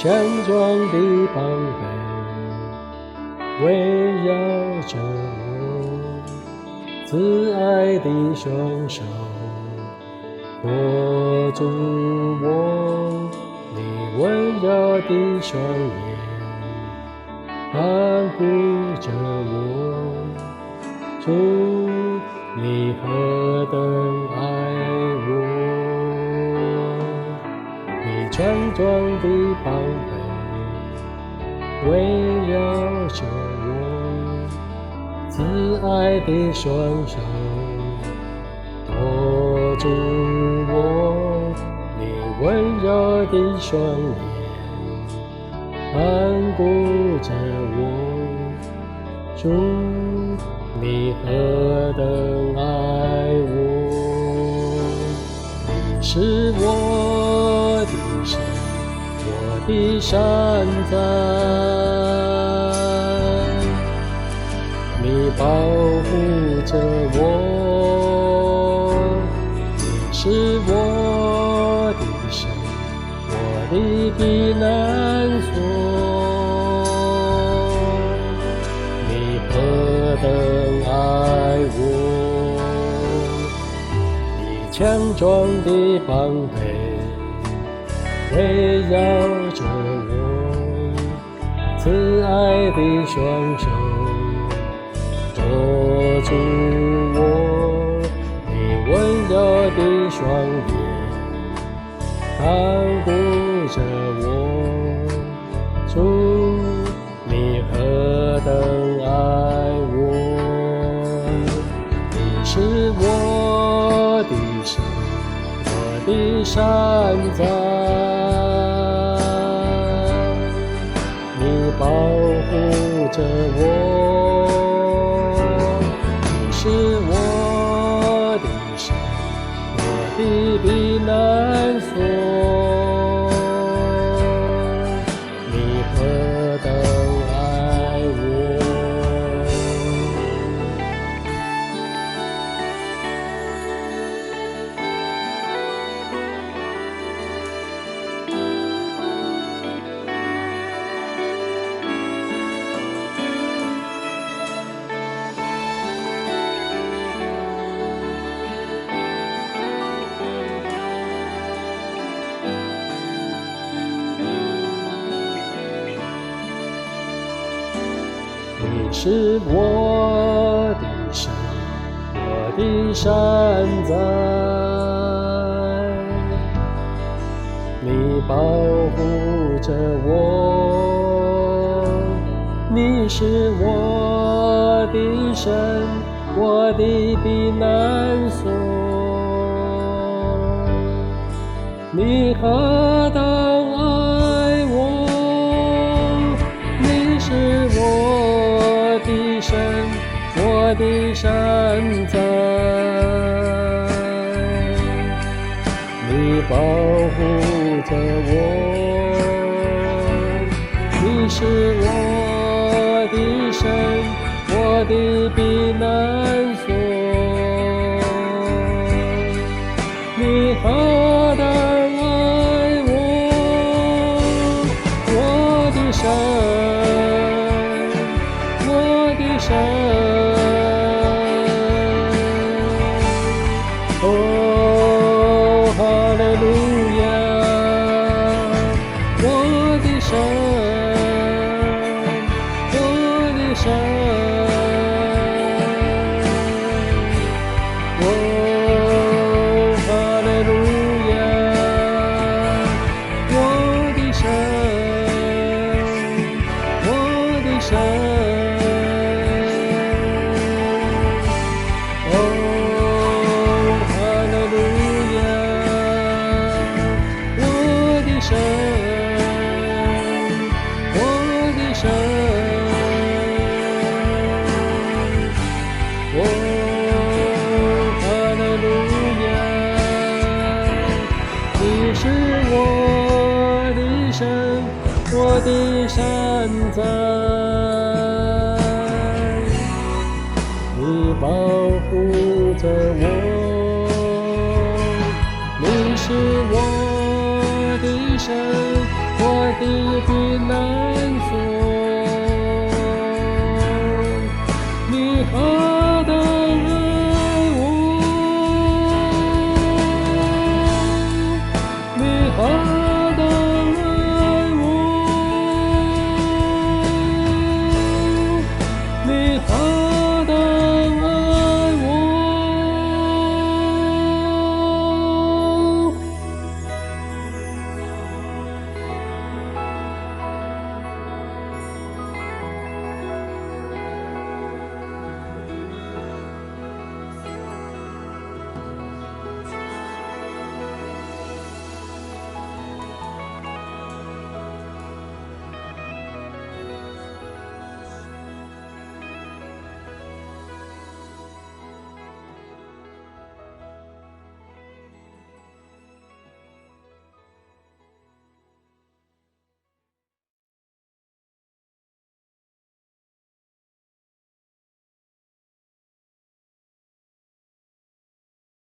强壮的膀臂围绕着我，慈爱的双手托住我，你温柔的双眼看顾着我，主，你何等爱我！你强壮的膀臂围绕着我，慈爱的双手托住我，你温柔的双眼看顾着我，主，你何等爱我！你是我的神，我的山寨，你保护着我。你是我的神，我的避难所，你何等爱我！你强壮的膀臂围绕着我，慈爱的双手托住我，你温柔的双眼看顾着我，主，你何等爱我！你是我的神，我的山寨，你保护着我。你是我的神，我的避难所，你何等爱我！你是我的神，我的山寨，你保护着我。你是我的神，我的避难所，你何等爱我！你是我的神，我的山寨，你保护着我。你是我的神，我的避难所，你何等爱我！我的神，我的神，哦，哈利路亚！我的神，我的神，哦，哈利路亚！我的神，我的神。我的山寨，你保护着我，你是我的神，我的平安。